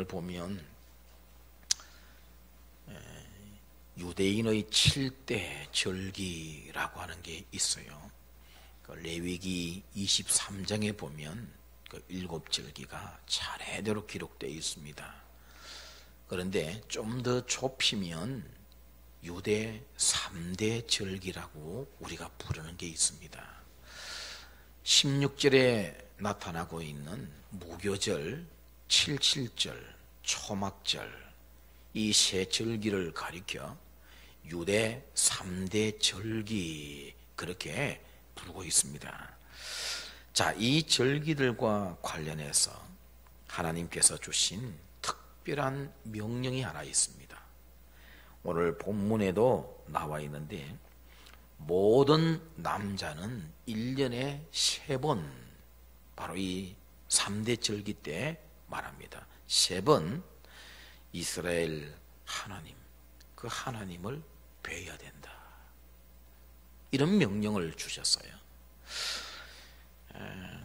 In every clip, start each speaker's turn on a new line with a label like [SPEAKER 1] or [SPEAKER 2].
[SPEAKER 1] 보면 유대인의 7대 절기라고 하는 게 있어요. 레위기 23장에 보면 그 7절기가 차례대로 기록되어 있습니다. 그런데 좀 더 좁히면 유대 3대 절기라고 우리가 부르는 게 있습니다. 16절에 나타나고 있는 무교절, 77절, 초막절, 이 세 절기를 가리켜 유대 3대 절기 그렇게 부르고 있습니다. 자, 이 절기들과 관련해서 하나님께서 주신 특별한 명령이 하나 있습니다. 오늘 본문에도 나와 있는데 모든 남자는 1년에 3번 바로 이 3대 절기 때 말합니다. 3번 이스라엘 하나님, 그 하나님을 뵈야 된다. 이런 명령을 주셨어요.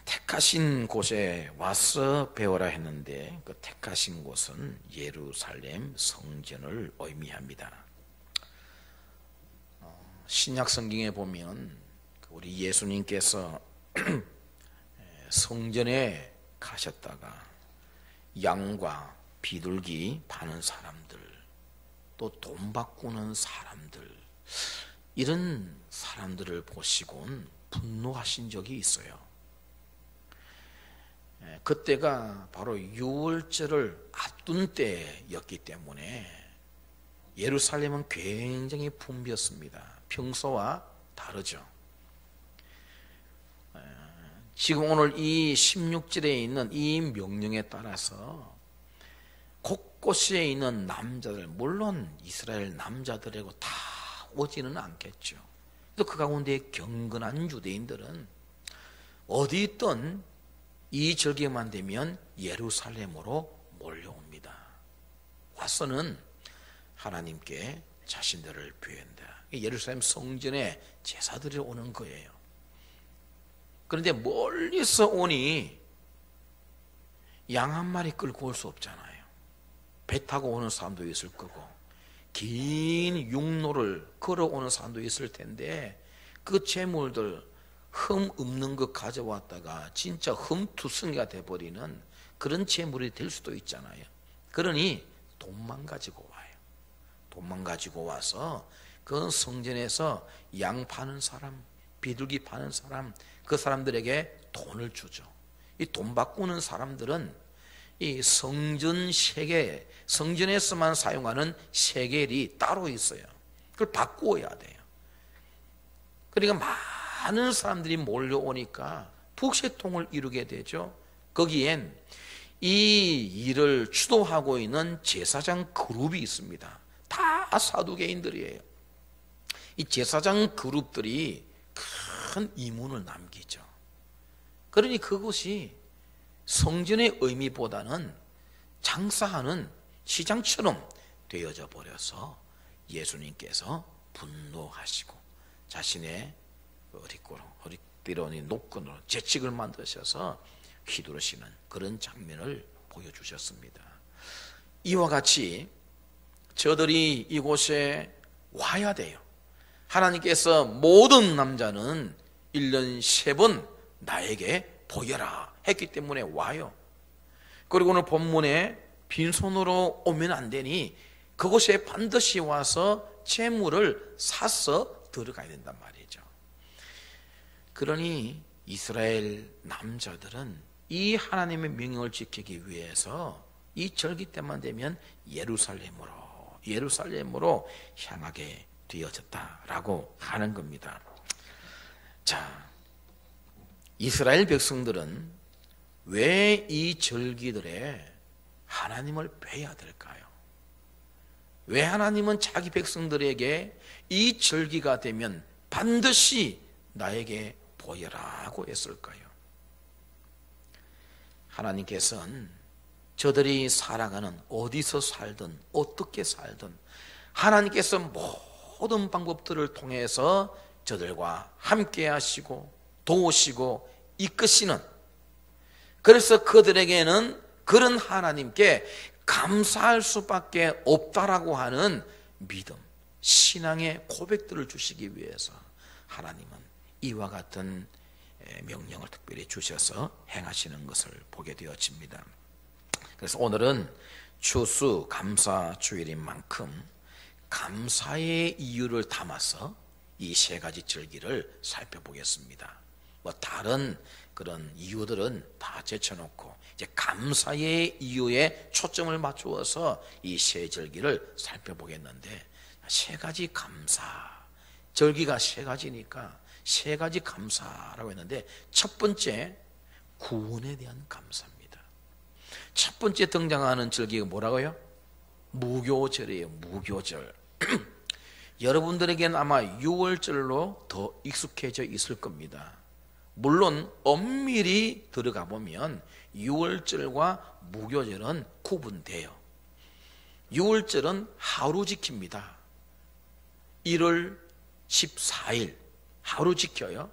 [SPEAKER 1] 택하신 곳에 와서 배워라 했는데 그 택하신 곳은 예루살렘 성전을 의미합니다. 신약 성경에 보면 우리 예수님께서 성전에 가셨다가 양과 비둘기 파는 사람들, 또 돈 바꾸는 사람들, 이런 사람들을 보시곤 분노하신 적이 있어요. 그때가 바로 유월절을 앞둔 때였기 때문에 예루살렘은 굉장히 붐볐습니다. 평소와 다르죠. 지금 오늘 이 16절에 있는 이 명령에 따라서 곳곳에 있는 남자들, 물론 이스라엘 남자들이고 다 오지는 않겠죠. 또 그 가운데 경건한 유대인들은 어디 있든 이 절기만 되면 예루살렘으로 몰려옵니다. 와서는 하나님께 자신들을 뵈한다. 예루살렘 성전에 제사들이 오는 거예요. 그런데 멀리서 오니 양 한 마리 끌고 올 수 없잖아요. 배 타고 오는 사람도 있을 거고 긴 육로를 걸어오는 사람도 있을 텐데 그 재물들 흠 없는 것 가져왔다가 진짜 흠투성이가 돼버리는 그런 재물이 될 수도 있잖아요. 그러니 돈만 가지고 와요. 돈만 가지고 와서 그 성전에서 양 파는 사람, 비둘기 파는 사람, 그 사람들에게 돈을 주죠. 이 돈 바꾸는 사람들은 이 성전 세계, 성전에서만 사용하는 세겔이 따로 있어요. 그걸 바꾸어야 돼요. 그러니까 많은 사람들이 몰려오니까 북새통을 이루게 되죠. 거기엔 이 일을 주도하고 있는 제사장 그룹이 있습니다. 다 사두개인들이에요. 이 제사장 그룹들이 큰 이문을 남기죠. 그러니 그것이 성전의 의미보다는 장사하는 시장처럼 되어져 버려서 예수님께서 분노하시고 자신의 허리띠로니 노끈으로 재직을 만드셔서 휘두르시는 그런 장면을 보여주셨습니다. 이와 같이 저들이 이곳에 와야 돼요. 하나님께서 모든 남자는 1년 3번 나에게 보여라 했기 때문에 와요. 그리고 오늘 본문에 빈손으로 오면 안 되니 그곳에 반드시 와서 재물을 사서 들어가야 된단 말이죠. 그러니 이스라엘 남자들은 이 하나님의 명령을 지키기 위해서 이 절기 때만 되면 예루살렘으로 향하게 되어졌다라고 하는 겁니다. 자, 이스라엘 백성들은 왜 이 절기들에 하나님을 뵈야 될까요? 왜 하나님은 자기 백성들에게 이 절기가 되면 반드시 나에게 보여라고 했을까요? 하나님께서는 저들이 살아가는 어디서 살든 어떻게 살든 하나님께서 모든 방법들을 통해서 저들과 함께 하시고 도우시고 이끄시는, 그래서 그들에게는 그런 하나님께 감사할 수밖에 없다라고 하는 믿음, 신앙의 고백들을 주시기 위해서 하나님은 이와 같은 명령을 특별히 주셔서 행하시는 것을 보게 되어집니다. 그래서 오늘은 추수 감사 주일인 만큼 감사의 이유를 담아서 이 세 가지 절기를 살펴보겠습니다. 뭐 다른 그런 이유들은 다 제쳐놓고 이제 감사의 이유에 초점을 맞추어서 이 세 절기를 살펴보겠는데, 세 가지 감사, 절기가 세 가지니까 세 가지 감사라고 했는데, 첫 번째 구원에 대한 감사입니다. 첫 번째 등장하는 절기가 뭐라고요? 무교절이에요. 무교절. 여러분들에게는 아마 6월절로 더 익숙해져 있을 겁니다. 물론 엄밀히 들어가 보면 6월절과 무교절은 구분돼요. 6월절은 하루 지킵니다. 1월 14일 하루 지켜요.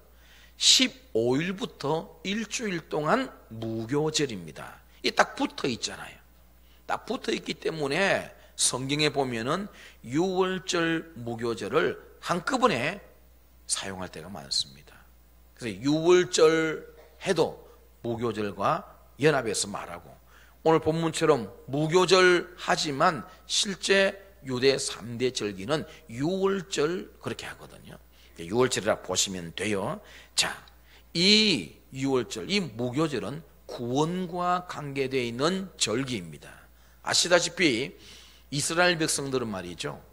[SPEAKER 1] 15일부터 일주일 동안 무교절입니다. 이 딱 붙어 있잖아요. 딱 붙어 있기 때문에 성경에 보면은 6월절 무교절을 한꺼번에 사용할 때가 많습니다. 그래서 6월절 해도 무교절과 연합해서 말하고, 오늘 본문처럼 무교절 하지만 실제 유대 3대 절기는 6월절 그렇게 하거든요. 6월절이라 보시면 돼요. 자, 이 6월절, 이 무교절은 구원과 관계되어 있는 절기입니다. 아시다시피 이스라엘 백성들은 말이죠,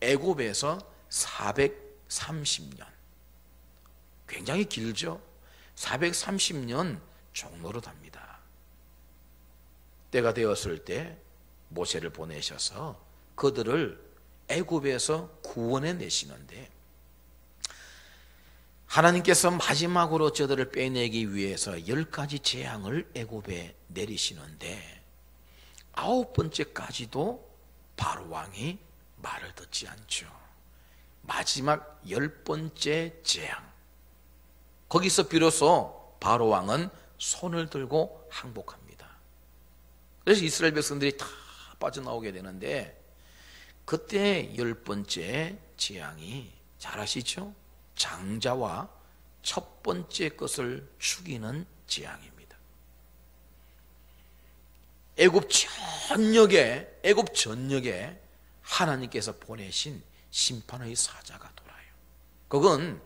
[SPEAKER 1] 애굽에서 430년, 굉장히 길죠. 430년 종노릇합니다. 때가 되었을 때 모세를 보내셔서 그들을 애굽에서 구원해 내시는데, 하나님께서 마지막으로 저들을 빼내기 위해서 10가지 재앙을 애굽에 내리시는데, 9번째까지도 바로 왕이 말을 듣지 않죠. 마지막 10번째 재앙, 거기서 비로소 바로 왕은 손을 들고 항복합니다. 그래서 이스라엘 백성들이 다 빠져나오게 되는데, 그때 10번째 재앙이 잘 아시죠? 장자와 첫 번째 것을 죽이는 재앙입니다. 애굽 전역에 하나님께서 보내신 심판의 사자가 돌아요. 그건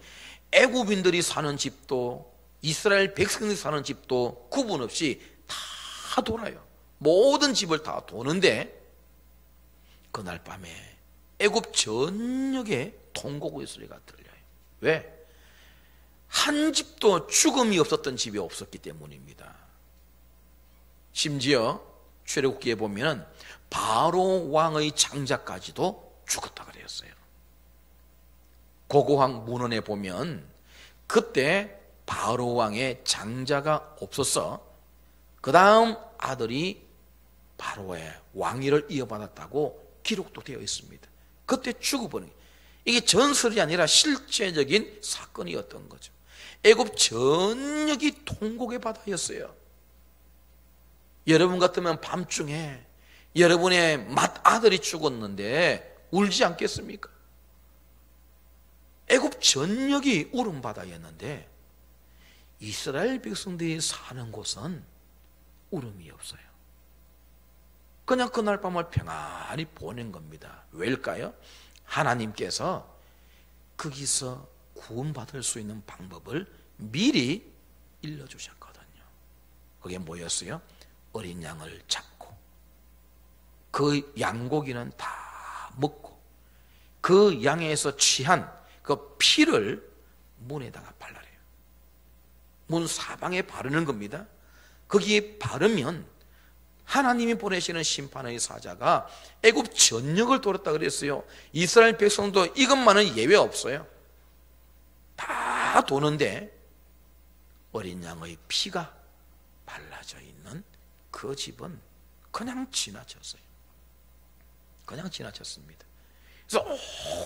[SPEAKER 1] 애굽인들이 사는 집도 이스라엘 백성들이 사는 집도 구분 없이 다 돌아요. 모든 집을 다 도는데, 그날 밤에 애굽 전역에 통곡의 소리가 들려요. 왜? 한 집도 죽음이 없었던 집이 없었기 때문입니다. 심지어 출애굽기에 보면 바로 왕의 장자까지도 죽었다 그랬어요. 고고학 문헌에 보면 그때 바로 왕의 장자가 없어서 그 다음 아들이 바로의 왕위를 이어받았다고 기록도 되어 있습니다. 그때 죽어버린 거예요. 이게 전설이 아니라 실제적인 사건이었던 거죠. 애굽 전역이 통곡의 바다였어요. 여러분 같으면 밤중에 여러분의 맏아들이 죽었는데 울지 않겠습니까? 애굽 전역이 울음바다였는데 이스라엘 백성들이 사는 곳은 울음이 없어요. 그냥 그날 밤을 평안히 보낸 겁니다. 왜일까요? 하나님께서 거기서 구원받을 수 있는 방법을 미리 일러주셨거든요. 그게 뭐였어요? 어린 양을 잡고 그 양고기는 다 먹고 그 양에서 취한 그 피를 문에다가 발라래요. 문 사방에 바르는 겁니다. 거기에 바르면 하나님이 보내시는 심판의 사자가 애굽 전역을 돌았다 그랬어요. 이스라엘 백성도 이것만은 예외 없어요. 다 도는데 어린 양의 피가 발라져 있는 그 집은 그냥 지나쳤어요. 그냥 지나쳤습니다. 그래서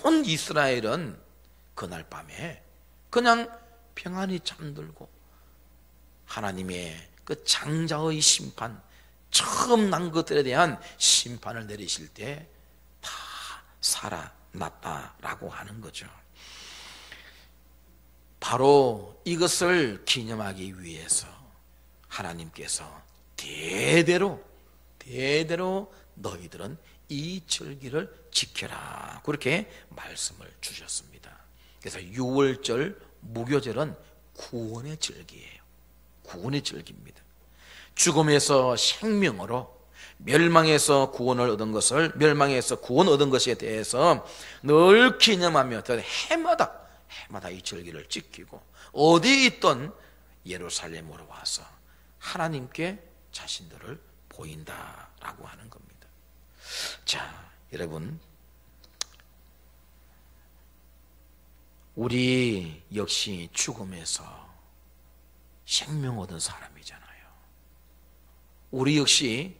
[SPEAKER 1] 온 이스라엘은 그날 밤에 그냥 평안히 잠들고 하나님의 그 장자의 심판, 처음 난 것들에 대한 심판을 내리실 때 다 살아났다라고 하는 거죠. 바로 이것을 기념하기 위해서 하나님께서 대대로 너희들은 이 절기를 지켜라, 그렇게 말씀을 주셨습니다. 그래서 6월절 무교절은 구원의 절기예요. 구원의 절기입니다. 죽음에서 생명으로, 멸망에서 구원 얻은 것에 대해서 늘 기념하며 해마다 이 절기를 지키고, 어디에 있던 예루살렘으로 와서 하나님께 자신들을 보인다라고 하는 겁니다. 자, 여러분, 우리 역시 죽음에서 생명 얻은 사람이잖아요. 우리 역시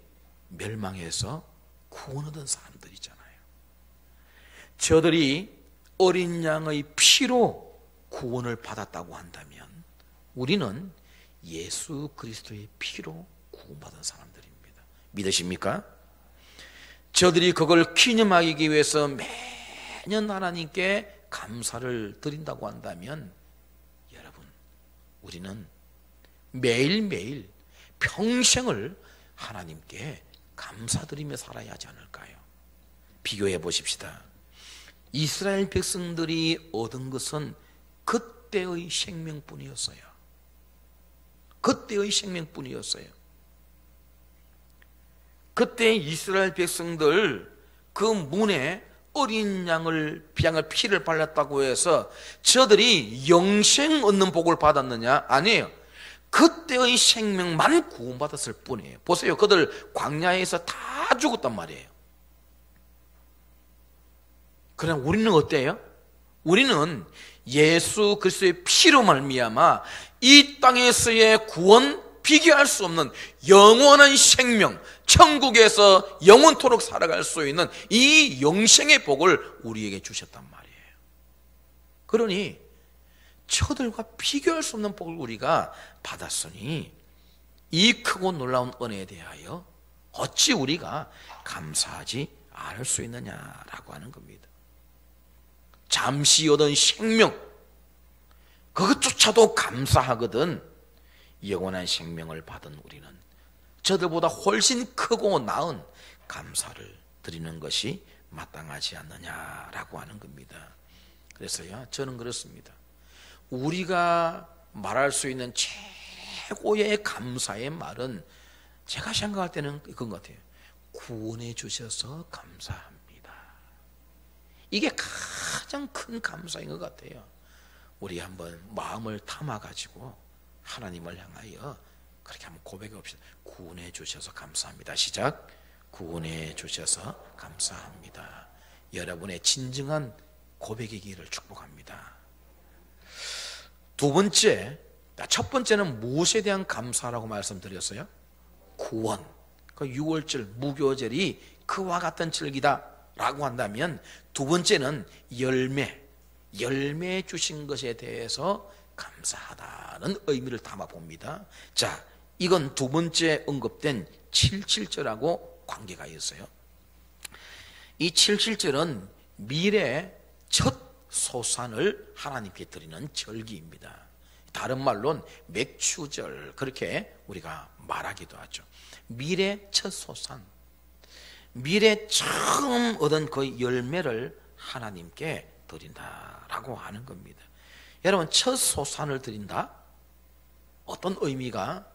[SPEAKER 1] 멸망해서 구원 얻은 사람들이잖아요. 저들이 어린 양의 피로 구원을 받았다고 한다면 우리는 예수 그리스도의 피로 구원받은 사람들입니다. 믿으십니까? 저들이 그걸 기념하기 위해서 매년 하나님께 감사를 드린다고 한다면 여러분, 우리는 매일매일 평생을 하나님께 감사드리며 살아야 하지 않을까요? 비교해 보십시다. 이스라엘 백성들이 얻은 것은 그때의 생명뿐이었어요. 그때의 생명뿐이었어요. 그때 이스라엘 백성들 그 문에 어린 양을 피를 발랐다고 해서 저들이 영생 얻는 복을 받았느냐? 아니에요. 그때의 생명만 구원받았을 뿐이에요. 보세요, 그들 광야에서 다 죽었단 말이에요. 그러나 우리는 어때요? 우리는 예수 그리스도의 피로 말미암아 이 땅에서의 구원, 비교할 수 없는 영원한 생명, 천국에서 영원토록 살아갈 수 있는 이 영생의 복을 우리에게 주셨단 말이에요. 그러니 저들과 비교할 수 없는 복을 우리가 받았으니 이 크고 놀라운 은혜에 대하여 어찌 우리가 감사하지 않을 수 있느냐라고 하는 겁니다. 잠시 얻은 생명, 그것조차도 감사하거든 영원한 생명을 받은 우리는 저들보다 훨씬 크고 나은 감사를 드리는 것이 마땅하지 않느냐라고 하는 겁니다. 그래서요, 저는 그렇습니다. 우리가 말할 수 있는 최고의 감사의 말은 제가 생각할 때는 그건 것 같아요. 구원해 주셔서 감사합니다. 이게 가장 큰 감사인 것 같아요. 우리 한번 마음을 담아가지고 하나님을 향하여 그렇게 한번 고백해 봅시다. 구원해 주셔서 감사합니다. 시작. 구원해 주셔서 감사합니다. 여러분의 진정한 고백이기를 축복합니다. 두 번째, 첫 번째는 무엇에 대한 감사라고 말씀드렸어요? 구원. 그 6월절 무교절이 그와 같은 절기다라고 한다면 두 번째는 열매 주신 것에 대해서 감사하다는 의미를 담아 봅니다. 자, 이건 두 번째 언급된 77절하고 관계가 있어요. 이 77절은 미래 첫 소산을 하나님께 드리는 절기입니다. 다른 말로는 맥추절, 그렇게 우리가 말하기도 하죠. 미래 첫 소산, 미래 처음 얻은 그 열매를 하나님께 드린다라고 하는 겁니다. 여러분, 첫 소산을 드린다? 어떤 의미가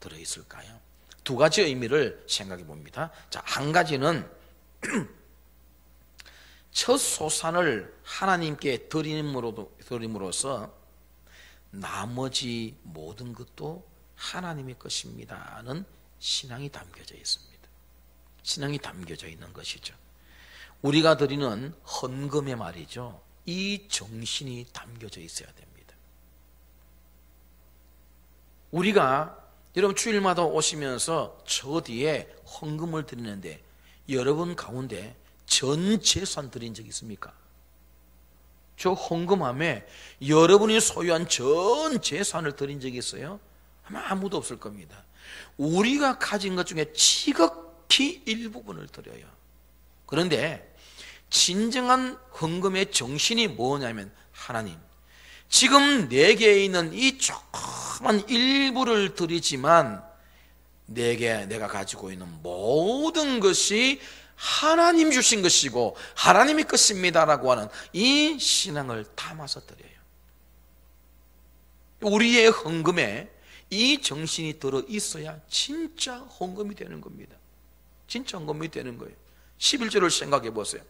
[SPEAKER 1] 들어있을까요? 두 가지 의미를 생각해 봅니다. 자, 한 가지는 첫 소산을 하나님께 드림으로써 나머지 모든 것도 하나님의 것입니다는 신앙이 담겨져 있습니다. 신앙이 담겨져 있는 것이죠. 우리가 드리는 헌금의 말이죠. 이 정신이 담겨져 있어야 됩니다. 우리가 여러분 주일마다 오시면서 저 뒤에 헌금을 드리는데 여러분 가운데 전 재산 드린 적 있습니까? 저 헌금함에 여러분이 소유한 전 재산을 드린 적이 있어요? 아마 아무도 없을 겁니다. 우리가 가진 것 중에 지극히 일부분을 드려요. 그런데 진정한 헌금의 정신이 뭐냐면, 하나님, 지금 내게 있는 이 조그만 일부를 드리지만 내가 가지고 있는 모든 것이 하나님 주신 것이고 하나님의 것입니다라고 하는 이 신앙을 담아서 드려요. 우리의 헌금에 이 정신이 들어 있어야 진짜 헌금이 되는 겁니다. 진짜 헌금이 되는 거예요. 11절을 생각해 보세요.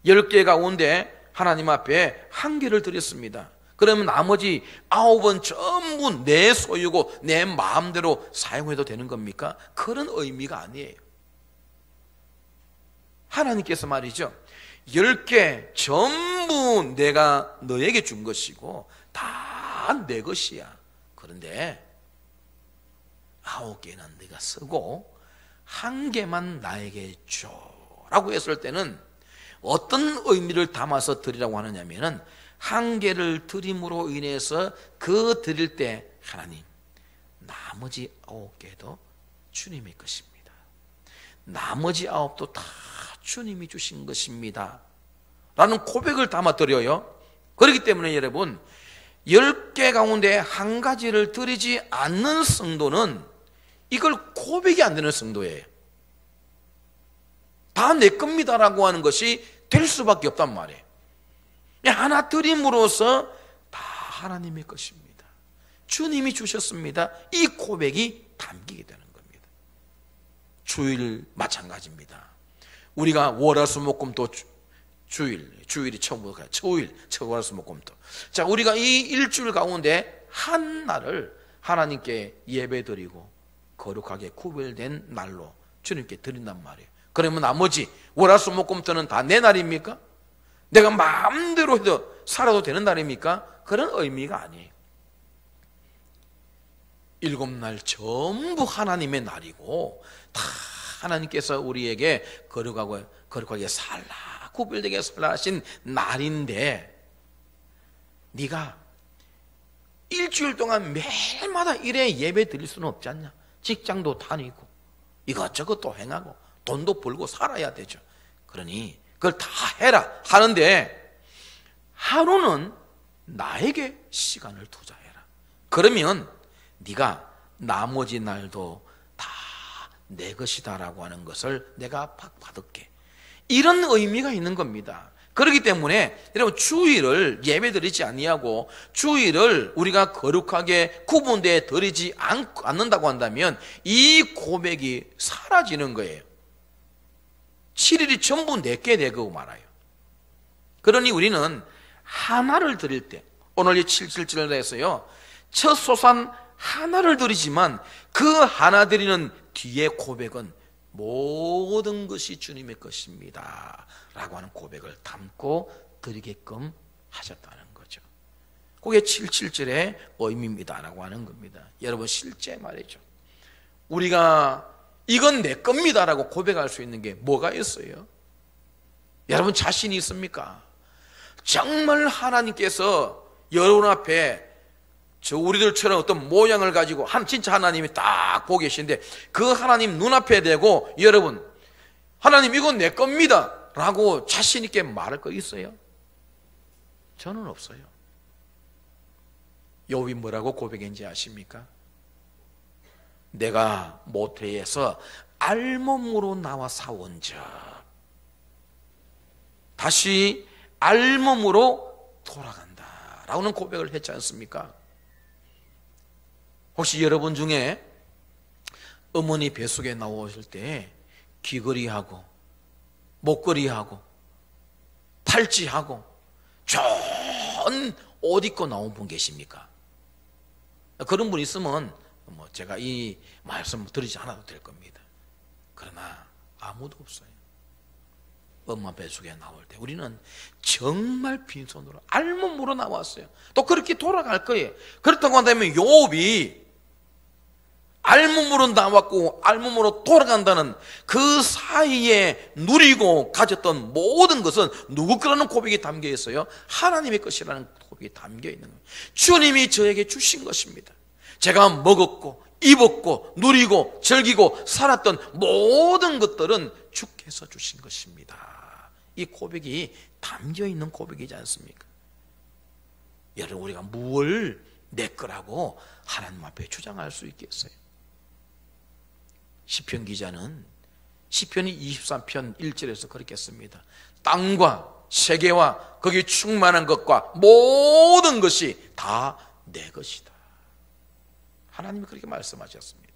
[SPEAKER 1] 10개 가운데 하나님 앞에 1개를 드렸습니다. 그러면 나머지 9은 전부 내 소유고 내 마음대로 사용해도 되는 겁니까? 그런 의미가 아니에요. 하나님께서 말이죠, 10개 전부 내가 너에게 준 것이고 다 내 것이야. 그런데 9개는 네가 쓰고 1개만 나에게 줘 라고 했을 때는 어떤 의미를 담아서 드리라고 하느냐면은 1개를 드림으로 인해서 그 드릴 때 하나님, 나머지 9개도 주님의 것입니다. 나머지 9도 다 주님이 주신 것입니다 라는 고백을 담아 드려요. 그렇기 때문에 여러분, 10개 가운데 1가지를 드리지 않는 성도는 이걸 고백이 안 되는 성도예요. 다 내 겁니다라고 하는 것이 될 수밖에 없단 말이에요. 하나 드림으로써 다 하나님의 것입니다. 주님이 주셨습니다. 이 고백이 담기게 되는 겁니다. 주일 마찬가지입니다. 우리가 월화수목금토 주일이 처음부터 초일, 월화수목금토. 자, 우리가 이 일주일 가운데 한 날을 하나님께 예배드리고 거룩하게 구별된 날로 주님께 드린단 말이에요. 그러면 나머지 월화수목금토는 다 내 날입니까? 내가 마음대로 해도 살아도 되는 날입니까? 그런 의미가 아니에요. 7날 전부 하나님의 날이고 다 하나님께서 우리에게 거룩하게 살라, 구별되게 살라 하신 날인데, 네가 일주일 동안 매일마다 일에 예배 드릴 수는 없지 않냐? 직장도 다니고 이것저것 또 행하고 돈도 벌고 살아야 되죠. 그러니 그걸 다 해라 하는데, 하루는 나에게 시간을 투자해라. 그러면 네가 나머지 날도 다 내 것이다라고 하는 것을 내가 받을게. 이런 의미가 있는 겁니다. 그렇기 때문에 여러분, 주일을 예배드리지 아니하고 주일을 우리가 거룩하게 구분되어 드리지 않는다고 한다면 이 고백이 사라지는 거예요. 7일이 전부 내게 되고 말아요. 그러니 우리는 하나를 드릴 때, 오늘 이 7절을 해서요, 첫 소산 하나를 드리지만 그 하나 드리는 뒤에 고백은 모든 것이 주님의 것입니다 라고 하는 고백을 담고 드리게끔 하셨다는 거죠. 그게 77절의 의미입니다 라고 하는 겁니다. 여러분, 실제 말이죠, 우리가 이건 내 겁니다 라고 고백할 수 있는 게 뭐가 있어요? 여러분, 자신이 있습니까? 정말 하나님께서 여러분 앞에 우리들처럼 어떤 모양을 가지고 진짜 하나님이 딱 보고 계신데 그 하나님 눈앞에 대고 여러분, 하나님 이건 내 겁니다 라고 자신 있게 말할 거 있어요? 저는 없어요. 욥이 뭐라고 고백했는지 아십니까? 내가 모태에서 알몸으로 나와 사온 적 다시 알몸으로 돌아간다 라고는 고백을 했지 않습니까? 혹시 여러분 중에 어머니 뱃속에 나오실 때 귀걸이하고 목걸이하고 팔찌하고 좋은 옷 입고 나온 분 계십니까? 그런 분 있으면 제가 이 말씀 드리지 않아도 될 겁니다. 그러나 아무도 없어요. 엄마 뱃속에 나올 때 우리는 정말 빈손으로 알몸으로 나왔어요. 또 그렇게 돌아갈 거예요. 그렇다고 한다면 욥이 알몸으로 나왔고 알몸으로 돌아간다는 그 사이에 누리고 가졌던 모든 것은 누구 거라는 고백이 담겨 있어요? 하나님의 것이라는 고백이 담겨 있는 거예요. 주님이 저에게 주신 것입니다. 제가 먹었고 입었고 누리고 즐기고 살았던 모든 것들은 주께서 주신 것입니다. 이 고백이 담겨있는 고백이지 않습니까? 여러분, 우리가 뭘 내 거라고 하나님 앞에 주장할 수 있겠어요? 시편 기자는 시편이 23편 1절에서 그렇게 씁니다. 땅과 세계와 거기 충만한 것과 모든 것이 다 내 것이다. 하나님이 그렇게 말씀하셨습니다.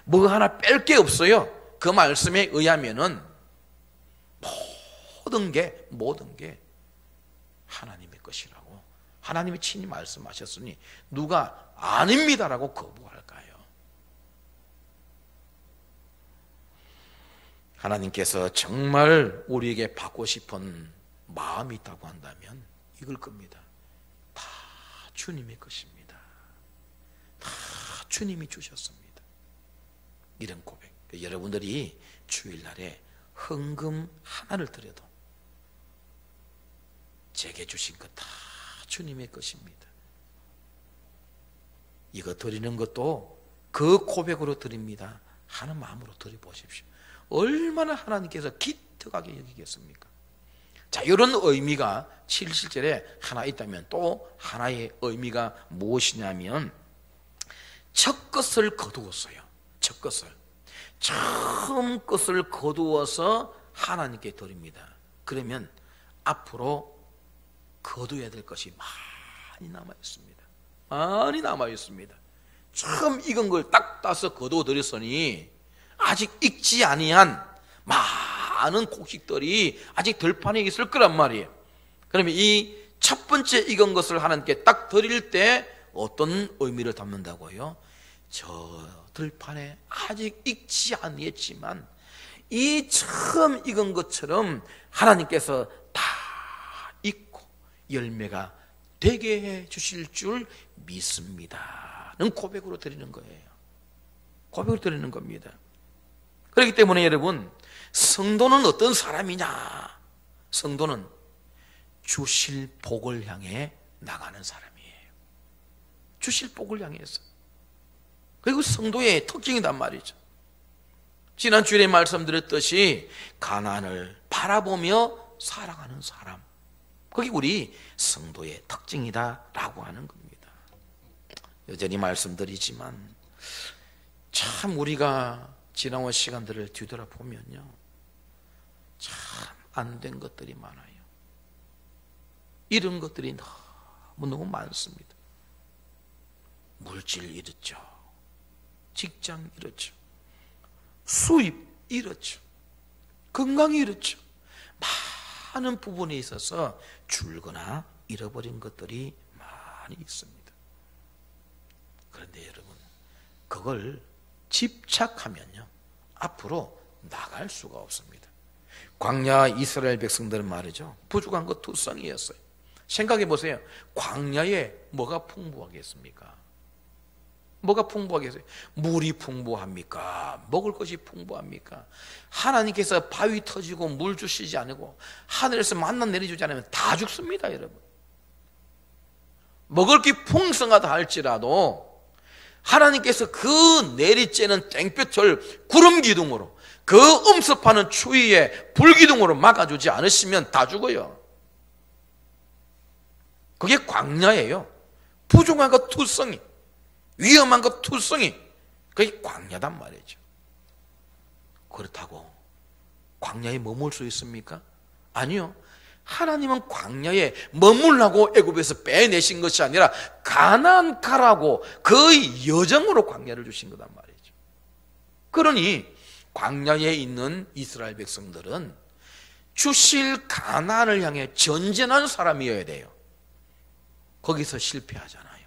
[SPEAKER 1] 뭐 하나 뺄 게 없어요. 그 말씀에 의하면은 모든 게 하나님의 것이라고 하나님이 친히 말씀하셨으니 누가 아닙니다라고 거부할까요? 하나님께서 정말 우리에게 받고 싶은 마음이 있다고 한다면 이걸 겁니다. 다 주님의 것입니다. 다 주님이 주셨습니다. 이런 고백. 여러분들이 주일날에 헌금 하나를 드려도 제게 주신 것 다 주님의 것입니다. 이거 드리는 것도 그 고백으로 드립니다 하는 마음으로 드려보십시오. 얼마나 하나님께서 기특하게 여기겠습니까? 자, 이런 의미가 7절에 하나 있다면 또 하나의 의미가 무엇이냐면 첫 것을 거두었어요. 첫 것을. 처음 것을 거두어서 하나님께 드립니다. 그러면 앞으로 거두어야 될 것이 많이 남아있습니다. 많이 남아있습니다. 처음 익은 걸 딱 따서 거두어 드렸으니 아직 익지 아니한 많은 곡식들이 아직 들판에 있을 거란 말이에요. 그러면 이 첫 번째 익은 것을 하나님께 딱 드릴 때 어떤 의미를 담는다고요? 저 들판에 아직 익지 아니했지만 이 처음 익은 것처럼 하나님께서 다 익고 열매가 되게 해 주실 줄 믿습니다는 고백으로 드리는 거예요. 고백으로 드리는 겁니다. 그렇기 때문에 여러분, 성도는 어떤 사람이냐? 성도는 주실 복을 향해 나가는 사람이에요. 주실 복을 향해서. 그리고 성도의 특징이란 말이죠. 지난 주일에 말씀드렸듯이 가나안을 바라보며 살아가는 사람, 그게 우리 성도의 특징이다라고 하는 겁니다. 여전히 말씀드리지만 참 우리가 지나온 시간들을 뒤돌아보면요, 참 안 된 것들이 많아요. 이런 것들이 너무 많습니다. 물질 잃었죠. 직장 잃었죠. 수입 잃었죠. 건강 잃었죠. 많은 부분에 있어서 줄거나 잃어버린 것들이 많이 있습니다. 그런데 여러분, 그걸 집착하면요, 앞으로 나갈 수가 없습니다. 광야 이스라엘 백성들은 말이죠, 부족한 것 투성이었어요. 생각해 보세요. 광야에 뭐가 풍부하겠습니까? 뭐가 풍부하겠어요? 물이 풍부합니까? 먹을 것이 풍부합니까? 하나님께서 바위 터지고 물 주시지 않고 하늘에서 만나 내려주지 않으면 다 죽습니다, 여러분. 먹을 게 풍성하다 할지라도 하나님께서 그 내리쬐는 땡볕을 구름 기둥으로, 그 음습하는 추위에 불기둥으로 막아주지 않으시면 다 죽어요. 그게 광야예요. 부족한 것 투성이, 위험한 것 투성이, 그게 광야단 말이죠. 그렇다고 광야에 머물 수 있습니까? 아니요. 하나님은 광야에 머물라고 애굽에서 빼내신 것이 아니라 가나안 가라고 그 여정으로 광야를 주신 거단 말이죠. 그러니 광야에 있는 이스라엘 백성들은 주실 가나안을 향해 전진하는 사람이어야 돼요. 거기서 실패하잖아요.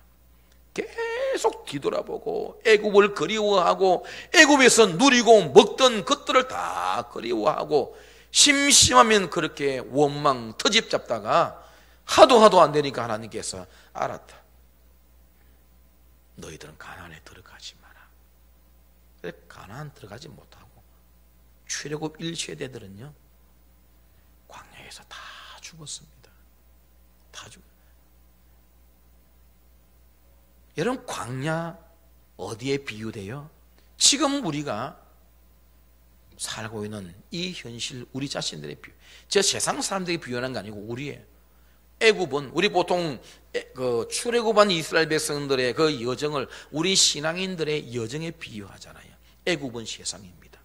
[SPEAKER 1] 계속 뒤돌아보고 애굽을 그리워하고 애굽에서 누리고 먹던 것들을 다 그리워하고 심심하면 그렇게 원망 터집 잡다가 하도 안 되니까 하나님께서 알았다. 너희들은 가나안에 들어가지 마라. 그래, 가나안 들어가지 못하고 출애굽 1세대들은요 광야에서 다 죽었습니다. 다 죽었습니다. 여러분, 광야 어디에 비유돼요? 지금 우리가 살고 있는 이 현실, 우리 자신들의 비유. 저 세상 사람들에게 비유하는 게 아니고 우리의 애굽은, 우리 보통 그 출애굽한 이스라엘 백성들의 그 여정을 우리 신앙인들의 여정에 비유하잖아요. 애굽은 세상입니다.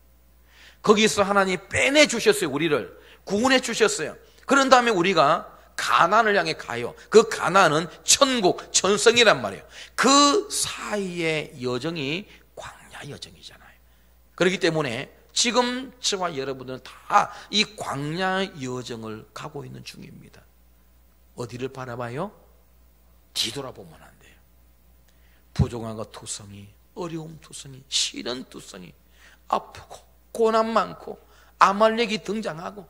[SPEAKER 1] 거기서 하나님 빼내 주셨어요. 우리를 구원해 주셨어요. 그런 다음에 우리가 가나안을 향해 가요. 그 가나안은 천국, 천성이란 말이에요. 그 사이의 여정이 광야 여정이잖아요. 그렇기 때문에 지금 저와 여러분들은 다 이 광야 여정을 가고 있는 중입니다. 어디를 바라봐요? 뒤돌아보면 안 돼요. 부족함과 투성이, 어려움 투성이, 시련 투성이, 아프고 고난 많고 아말렉이 등장하고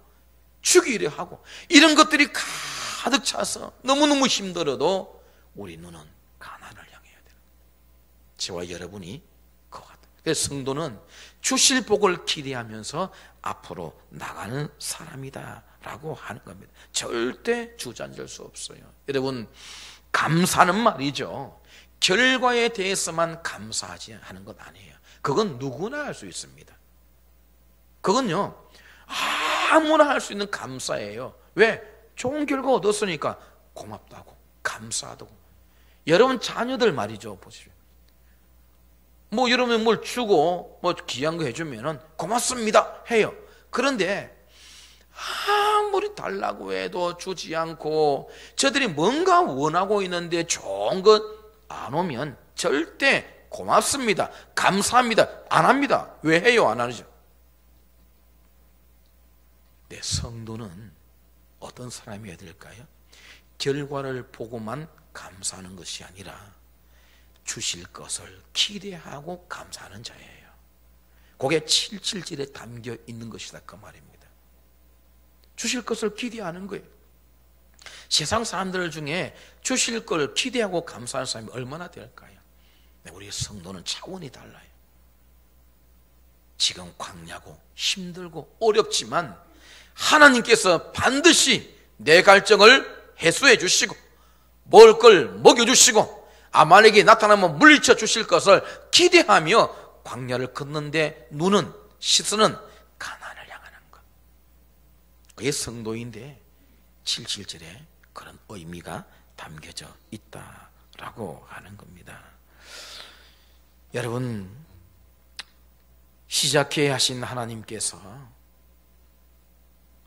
[SPEAKER 1] 죽이려 하고 이런 것들이 가득 차서 너무너무 힘들어도 우리 눈은 가나안을 향해야 돼요. 저와 여러분이 그거 같아요. 그래서 성도는 주실 복을 기대하면서 앞으로 나가는 사람이다 라고 하는 겁니다. 절대 주저앉을 수 없어요. 여러분, 감사는 말이죠, 결과에 대해서만 감사하지 하는 것 아니에요. 그건 누구나 할 수 있습니다. 그건요 아무나 할 수 있는 감사예요. 왜? 좋은 결과 얻었으니까 고맙다고, 감사하다고. 여러분 자녀들 말이죠, 보십시오. 뭐 여러분 뭘 주고 뭐 귀한 거 해주면은 고맙습니다 해요. 그런데 아무리 달라고 해도 주지 않고 저들이 뭔가 원하고 있는데 좋은 것 안 오면 절대 고맙습니다, 감사합니다 안 합니다. 왜 해요? 안 하죠. 네, 성도는 어떤 사람이어야 될까요? 결과를 보고만 감사하는 것이 아니라 주실 것을 기대하고 감사하는 자예요. 그게 7.7절에 담겨 있는 것이다 그 말입니다. 주실 것을 기대하는 거예요. 세상 사람들 중에 주실 걸 기대하고 감사하는 사람이 얼마나 될까요? 우리 성도는 차원이 달라요. 지금 광야고 힘들고 어렵지만 하나님께서 반드시 내 갈증을 해소해 주시고 먹을 걸 먹여주시고 아말렉이 나타나면 물리쳐 주실 것을 기대하며 광야를 걷는데 눈은, 시선은 가나안을 향하는 것. 그게 성도인데 7.7절에 그런 의미가 담겨져 있다라고 하는 겁니다. 여러분, 시작해 하신 하나님께서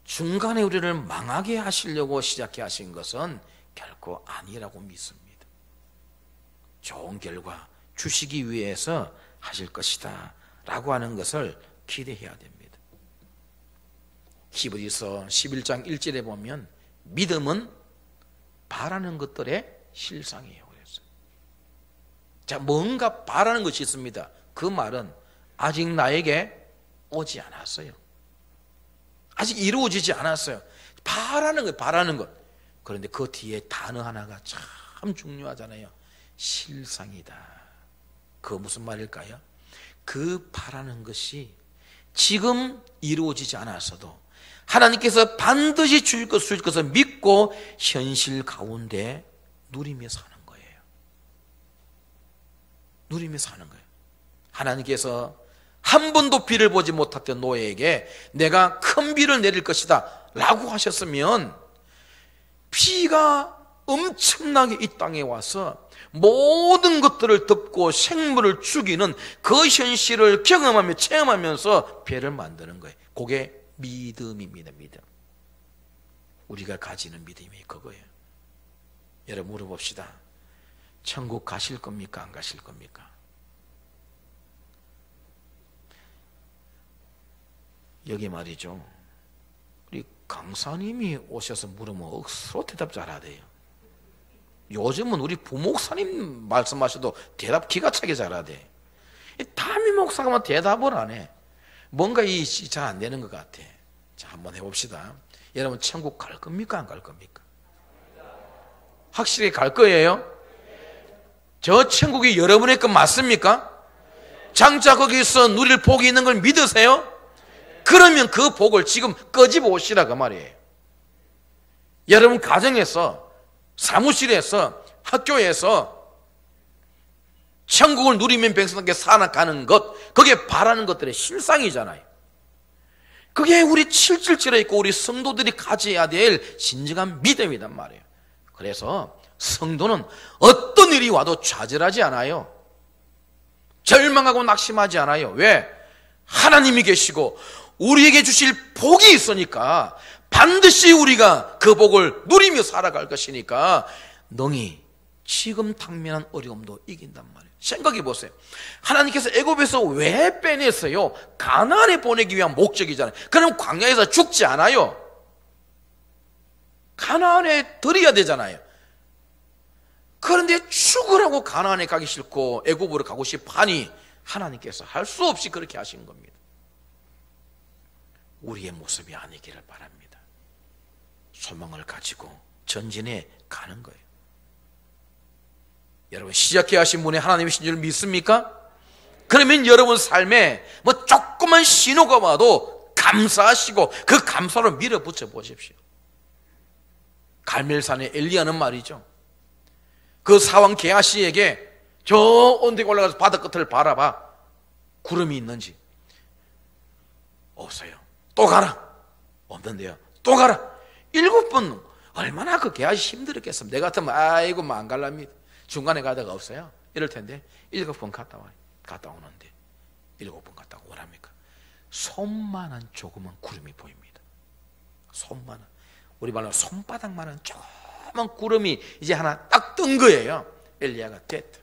[SPEAKER 1] 중간에 우리를 망하게 하시려고 시작해 하신 것은 결코 아니라고 믿습니다. 좋은 결과 주시기 위해서 하실 것이다 라고 하는 것을 기대해야 됩니다. 히브리서 11장 1절에 보면 믿음은 바라는 것들의 실상이에요 그랬어요. 자, 뭔가 바라는 것이 있습니다. 그 말은 아직 나에게 오지 않았어요. 아직 이루어지지 않았어요. 바라는 것, 바라는 것. 그런데 그 뒤에 단어 하나가 참 중요하잖아요. 실상이다. 그거 무슨 말일까요? 그 바라는 것이 지금 이루어지지 않았어도 하나님께서 반드시 주실 것을 믿고 현실 가운데 누리며 사는 거예요. 누리며 사는 거예요. 하나님께서 한 번도 비를 보지 못했던 노예에게 내가 큰 비를 내릴 것이다 라고 하셨으면 비가 엄청나게 이 땅에 와서 모든 것들을 덮고 생물을 죽이는 그 현실을 경험하며 체험하면서 배를 만드는 거예요. 그게 믿음입니다. 믿음. 우리가 가지는 믿음이 그거예요. 여러분 물어봅시다. 천국 가실 겁니까? 안 가실 겁니까? 여기 말이죠, 우리 강사님이 오셔서 물으면 억수로 대답 잘하대요. 요즘은 우리 부목사님 말씀하셔도 대답 기가 차게 잘하대. 담임 목사가 대답을 안 해. 뭔가 잘 안 되는 것 같아. 자, 한번 해봅시다. 여러분 천국 갈 겁니까? 안 갈 겁니까? 확실히 갈 거예요? 저 천국이 여러분의 것 맞습니까? 장차 거기서 누릴 복이 있는 걸 믿으세요? 그러면 그 복을 지금 끄집어 오시라 그 말이에요. 여러분 가정에서, 사무실에서, 학교에서 천국을 누리면 백성에게 살아가는 것, 그게 바라는 것들의 실상이잖아요. 그게 우리 7.7절에 있고 우리 성도들이 가져야 될 진정한 믿음이란 말이에요. 그래서 성도는 어떤 일이 와도 좌절하지 않아요. 절망하고 낙심하지 않아요. 왜? 하나님이 계시고 우리에게 주실 복이 있으니까, 반드시 우리가 그 복을 누리며 살아갈 것이니까 능히 지금 당면한 어려움도 이긴단 말이에요. 생각해 보세요. 하나님께서 애굽에서 왜 빼냈어요? 가나안에 보내기 위한 목적이잖아요. 그럼 광야에서 죽지 않아요. 가나안에 들여야 되잖아요. 그런데 죽으라고 가나안에 가기 싫고 애굽으로 가고 싶으니 하나님께서 할 수 없이 그렇게 하신 겁니다. 우리의 모습이 아니기를 바랍니다. 소망을 가지고 전진해 가는 거예요. 여러분, 시작해 하신 분이 하나님이신 줄 믿습니까? 그러면 여러분 삶에 뭐 조그만 신호가 와도 감사하시고 그 감사로 밀어붙여 보십시오. 갈멜산의 엘리야는 말이죠, 그 사왕 게하시에게 저 언덕에 올라가서 바다 끝을 바라봐, 구름이 있는지. 없어요. 또 가라. 없는데요. 또 가라. 7번. 얼마나 그 게하시 힘들었겠습니까? 내가 같으면 아이고 뭐 안 갈랍니다. 중간에 가다가 없어요. 이럴 텐데 7번 갔다 와요. 갔다 오는데 7번 갔다 오랍니까? 손만한 조그만 구름이 보입니다. 손만한, 우리 말로 손바닥만한 조그만 구름이 이제 하나 딱 뜬 거예요. 엘리야가 됐다.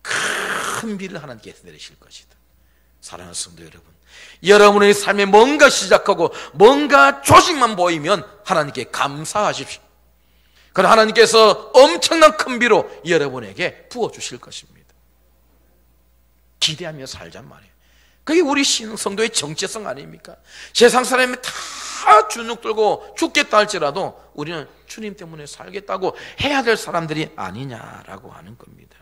[SPEAKER 1] 큰 비를 하나님께서 내리실 것이다. 사랑하는 성도 여러분, 여러분의 삶에 뭔가 시작하고 뭔가 조직만 보이면 하나님께 감사하십시오. 그럼 하나님께서 엄청난 큰 비로 여러분에게 부어주실 것입니다. 기대하며 살잔 말이에요. 그게 우리 성도의 정체성 아닙니까? 세상 사람이 다 주눅 들고 죽겠다 할지라도 우리는 주님 때문에 살겠다고 해야 될 사람들이 아니냐라고 하는 겁니다.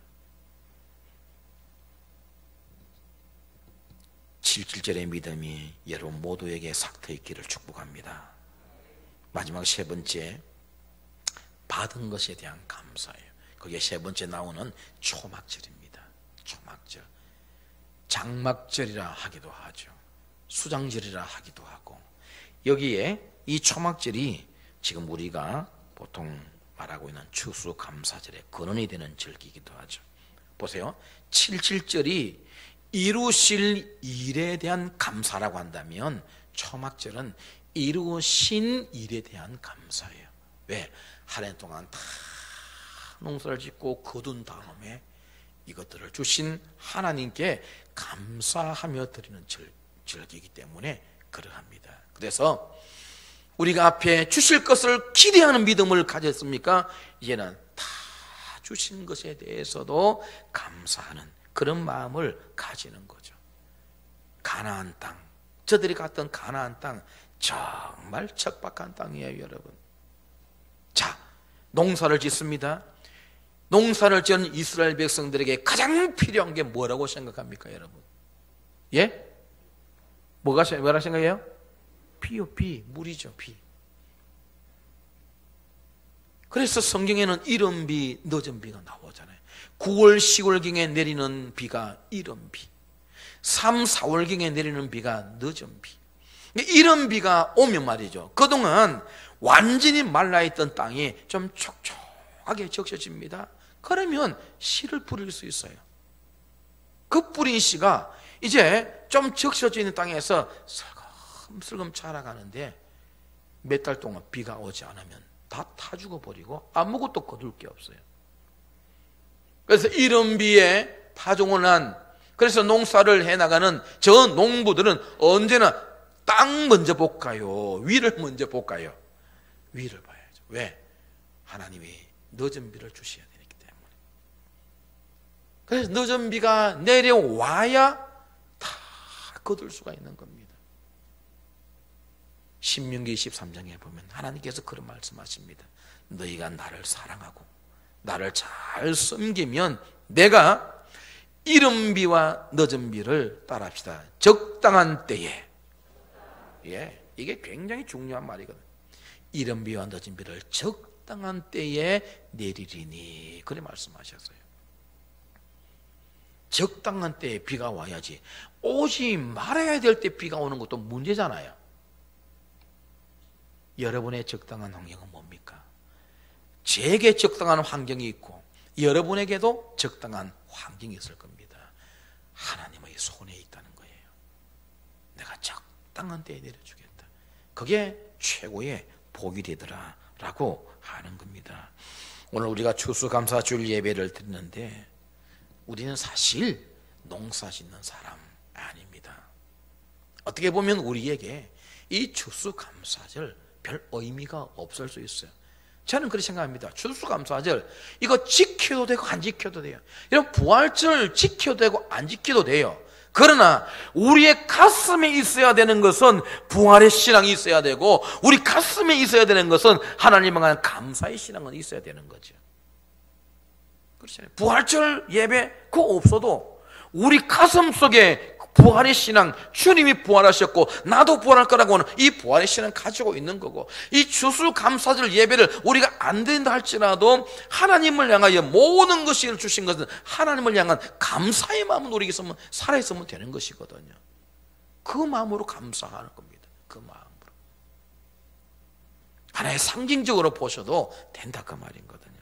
[SPEAKER 1] 7.7절의 믿음이 여러분 모두에게 삭터 있기를 축복합니다. 마지막 세 번째, 받은 것에 대한 감사예요. 거기에 세 번째 나오는 초막절입니다. 초막절. 장막절이라 하기도 하죠. 수장절이라 하기도 하고, 여기에 이 초막절이 지금 우리가 보통 말하고 있는 추수감사절의 근원이 되는 절기이기도 하죠. 보세요. 7.7절이 이루실 일에 대한 감사라고 한다면 초막절은 이루신 일에 대한 감사예요. 왜? 한 해 동안 다 농사를 짓고 거둔 다음에 이것들을 주신 하나님께 감사하며 드리는 절기이기 때문에 그러합니다. 그래서 우리가 앞에 주실 것을 기대하는 믿음을 가졌습니까? 이제는 다 주신 것에 대해서도 감사하는 그런 마음을 가지는 거죠. 가나안 땅, 저들이 갔던 가나안 땅, 정말 척박한 땅이에요, 여러분. 자, 농사를 짓습니다. 농사를 지은 이스라엘 백성들에게 가장 필요한 게 뭐라고 생각합니까, 여러분? 예? 뭐라 생각해요? 비요, 비. 물이죠, 비. 그래서 성경에는 이른 비, 늦은 비가 나오잖아요. 9월, 10월경에 내리는 비가 이른 비, 3, 4월경에 내리는 비가 늦은 비. 이런 비가 오면 말이죠, 그동안 완전히 말라있던 땅이 좀 촉촉하게 적셔집니다. 그러면 씨를 뿌릴 수 있어요. 그 뿌린 씨가 이제 좀 적셔져 있는 땅에서 슬금슬금 자라가는데 몇 달 동안 비가 오지 않으면 다 타 죽어버리고 아무것도 거둘 게 없어요. 그래서 이런 비에 파종을 한, 그래서 농사를 해나가는 저 농부들은 언제나 땅 먼저 볼까요? 위를 먼저 볼까요? 위를 봐야죠. 왜? 하나님이 늦은 비를 주셔야 되기 때문에. 그래서 늦은 비가 내려와야 다 거둘 수가 있는 겁니다. 신명기 23장에 보면 하나님께서 그런 말씀하십니다. 너희가 나를 사랑하고 나를 잘 섬기면 내가 이른 비와 늦은 비를 따라합시다. 적당한 때에. 예, 이게 굉장히 중요한 말이거든요. 이른 비와 늦은 비를 적당한 때에 내리리니, 그래 말씀하셨어요. 적당한 때에 비가 와야지 오지 말아야 될 때 비가 오는 것도 문제잖아요. 여러분의 적당한 환경은 뭡니까? 제게 적당한 환경이 있고 여러분에게도 적당한 환경이 있을 겁니다. 하나님의 손에 있다는 거예요. 내가 적당한 때에 내려주겠다. 그게 최고의 복이 되더라 라고 하는 겁니다. 오늘 우리가 추수감사주일 예배를 드리는데 우리는 사실 농사 짓는 사람 아닙니다. 어떻게 보면 우리에게 이 추수감사절 별 의미가 없을 수 있어요. 저는 그렇게 생각합니다. 추수감사절 이거 지켜도 되고 안 지켜도 돼요. 이런 부활절 지켜도 되고 안 지켜도 돼요. 그러나 우리의 가슴에 있어야 되는 것은 부활의 신앙이 있어야 되고 우리 가슴에 있어야 되는 것은 하나님에 관한 감사의 신앙은 있어야 되는 거죠. 그렇잖아요. 부활절 예배 그거 없어도 우리 가슴 속에 부활의 신앙, 주님이 부활하셨고 나도 부활할 거라고 하는 이 부활의 신앙 가지고 있는 거고, 이 추수감사절 예배를 우리가 안 된다 할지라도 하나님을 향하여 모든 것을 주신 것은 하나님을 향한 감사의 마음을 우리에게 살아있으면 되는 것이거든요. 그 마음으로 감사하는 겁니다. 그 마음으로 하나의 상징적으로 보셔도 된다 그 말이거든요.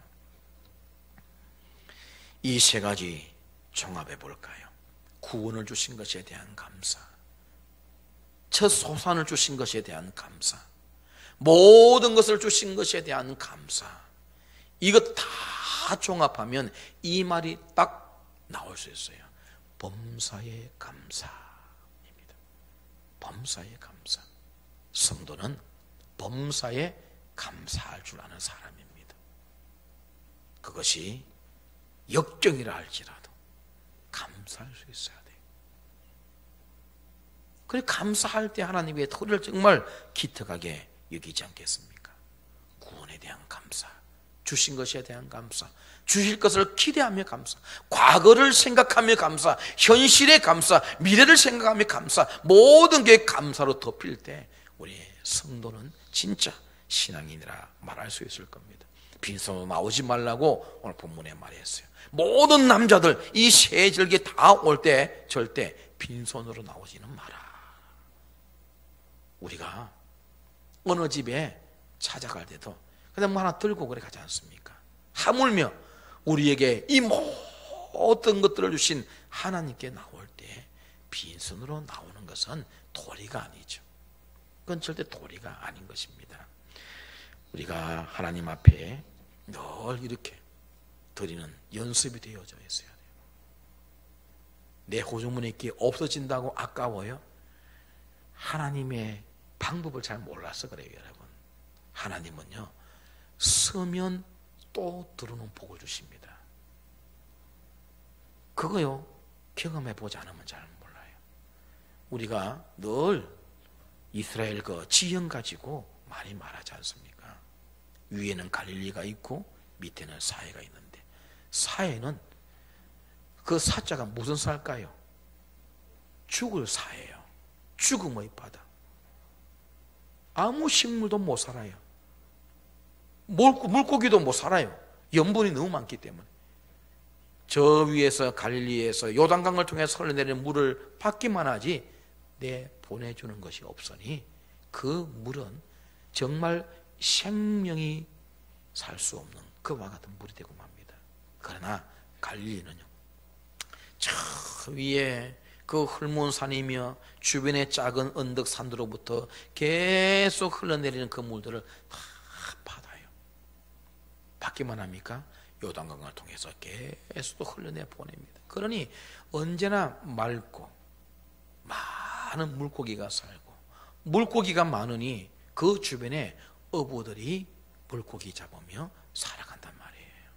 [SPEAKER 1] 이 세 가지 종합해 볼까요? 구원을 주신 것에 대한 감사, 첫 소산을 주신 것에 대한 감사, 모든 것을 주신 것에 대한 감사, 이것 다 종합하면 이 말이 딱 나올 수 있어요. 범사의 감사입니다. 범사의 감사. 성도는 범사에 감사할 줄 아는 사람입니다. 그것이 역경이라 할지라도 감사할 수 있어야 돼요. 그래 감사할 때 하나님의 토리를 정말 기특하게 여기지 않겠습니까? 구원에 대한 감사, 주신 것에 대한 감사, 주실 것을 기대하며 감사, 과거를 생각하며 감사, 현실의 감사, 미래를 생각하며 감사, 모든 게 감사로 덮일 때 우리의 성도는 진짜 신앙인이라 말할 수 있을 겁니다. 빈손으로 나오지 말라고 오늘 본문에 말했어요. 모든 남자들 이 세 절기 다 올 때 절대 빈손으로 나오지는 마라. 우리가 어느 집에 찾아갈 때도 그냥 뭐 하나 들고 그래 가지 않습니까? 하물며 우리에게 이 모든 것들을 주신 하나님께 나올 때 빈손으로 나오는 것은 도리가 아니죠. 그건 절대 도리가 아닌 것입니다. 우리가 하나님 앞에 늘 이렇게 드리는 연습이 되어져 있어야 돼요. 내 호주머니에 있기 없어진다고 아까워요? 하나님의 방법을 잘 몰라서 그래요, 여러분. 하나님은요, 쓰면 또 들어오는 복을 주십니다. 그거요, 경험해 보지 않으면 잘 몰라요. 우리가 늘 이스라엘 그 지형 가지고 많이 말하지 않습니까? 위에는 갈릴리가 있고 밑에는 사해가 있는데, 사해는 그 사자가 무슨 사일까요? 죽을 사예요. 죽음의 바다. 아무 식물도 못 살아요. 물고기도 못 살아요. 염분이 너무 많기 때문에. 저 위에서 갈릴리에서 요단강을 통해서 흘러내리는 물을 받기만 하지 내 보내주는 것이 없으니 그 물은 정말 생명이 살 수 없는 그와 같은 물이 되고 맙니다. 그러나 갈릴리는요, 저 위에 그 흘문산이며 주변의 작은 언덕산으로부터 계속 흘러내리는 그 물들을 다 받아요. 받기만 합니까? 요단강을 통해서 계속 흘러내 보냅니다. 그러니 언제나 맑고 많은 물고기가 살고, 물고기가 많으니 그 주변에 어부들이 물고기 잡으며 살아간단 말이에요.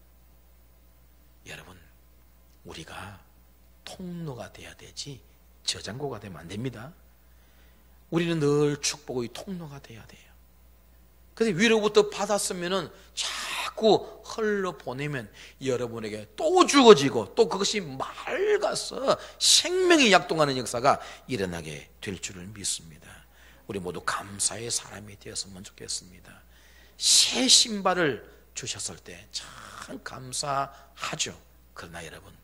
[SPEAKER 1] 여러분, 우리가 통로가 돼야 되지 저장고가 되면 안 됩니다. 우리는 늘 축복의 통로가 돼야 돼요. 그래서 위로부터 받았으면은 자꾸 흘러보내면 여러분에게 또 주어지고 또 그것이 맑아서 생명이 약동하는 역사가 일어나게 될 줄을 믿습니다. 우리 모두 감사의 사람이 되었으면 좋겠습니다. 새 신발을 주셨을 때 참 감사하죠. 그러나 여러분,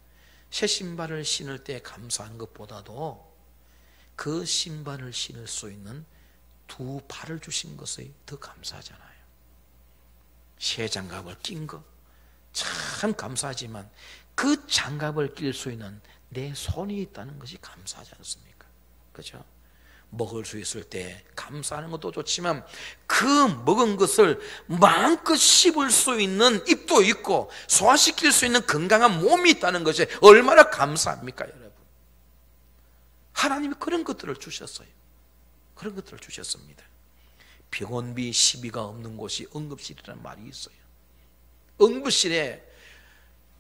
[SPEAKER 1] 새 신발을 신을 때 감사한 것보다도 그 신발을 신을 수 있는 두 발을 주신 것에 더 감사하잖아요. 새 장갑을 낀 거 참 감사하지만 그 장갑을 낄 수 있는 내 손이 있다는 것이 감사하지 않습니까? 그렇죠? 먹을 수 있을 때 감사하는 것도 좋지만 그 먹은 것을 마음껏 씹을 수 있는 입도 있고 소화시킬 수 있는 건강한 몸이 있다는 것이 얼마나 감사합니까, 여러분? 하나님이 그런 것들을 주셨어요. 그런 것들을 주셨습니다. 병원비 시비가 없는 곳이 응급실이라는 말이 있어요. 응급실에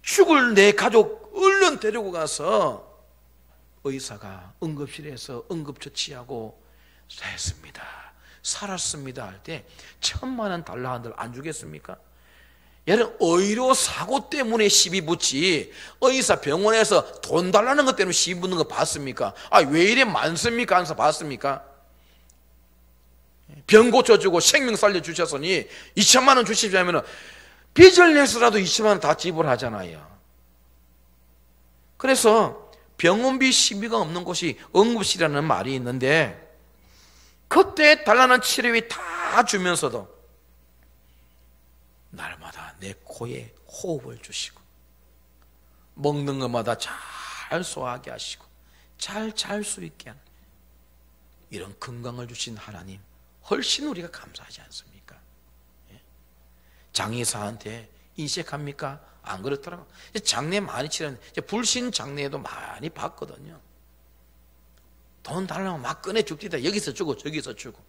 [SPEAKER 1] 죽을 내 가족 얼른 데리고 가서 의사가 응급실에서 응급처치하고 했습니다, 살았습니다 할 때 1,000만 원 한들 안 주겠습니까? 얘는 의료 사고 때문에 시비 붙지 의사 병원에서 돈 달라는 것 때문에 시비 붙는 거 봤습니까? 왜 이래 많습니까? 하면서 봤습니까? 병 고쳐주고 생명 살려주셨으니 2,000만 원 주시자면 빚을 내서라도 2,000만 원 다 지불하잖아요. 그래서 병원비 시비가 없는 곳이 응급실이라는 말이 있는데 그때 달라는 치료비 다 주면서도 날마다 내 코에 호흡을 주시고 먹는 것마다 잘 소화하게 하시고 잘 잘 수 있게 하는 이런 건강을 주신 하나님 훨씬 우리가 감사하지 않습니까? 장의사한테 인색합니까? 안 그렇더라고. 장례 많이 치르는 불신 장례에도 많이 봤거든요. 돈 달라고 막 꺼내 줍디다. 여기서 주고 저기서 주고.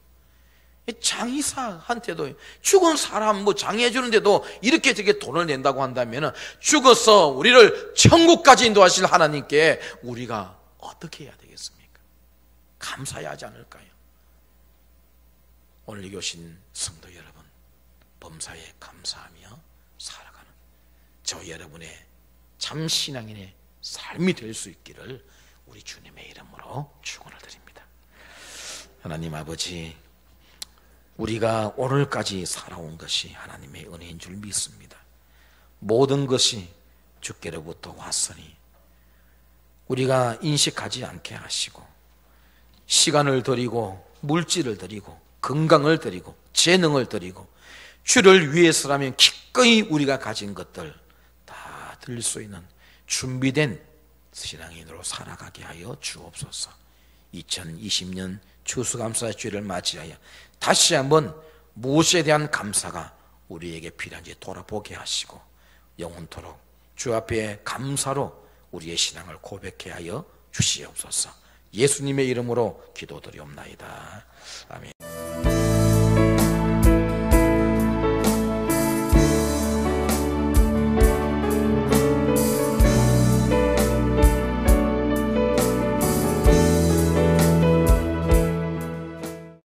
[SPEAKER 1] 장의사한테도 죽은 사람 뭐 장의해 주는데도 이렇게 저게 돈을 낸다고 한다면 죽어서 우리를 천국까지 인도하실 하나님께 우리가 어떻게 해야 되겠습니까? 감사해야 하지 않을까요? 오늘 여기 오신 성도 여러분, 범사에 감사하며 살아가는 저 여러분의 참 신앙인의 삶이 될 수 있기를 우리 주님의 이름으로 축원을 드립니다. 하나님 아버지, 우리가 오늘까지 살아온 것이 하나님의 은혜인 줄 믿습니다. 모든 것이 주께로부터 왔으니 우리가 인식하지 않게 하시고 시간을 드리고 물질을 드리고 건강을 드리고 재능을 드리고 주를 위해서라면 기꺼이 우리가 가진 것들 다 드릴 수 있는 준비된 신앙인으로 살아가게 하여 주옵소서. 2020년 추수감사주일을 맞이하여 다시 한번 무엇에 대한 감사가 우리에게 필요한지 돌아보게 하시고 영원토록 주 앞에 감사로 우리의 신앙을 고백해 하여 주시옵소서. 예수님의 이름으로 기도드리옵나이다. 아멘.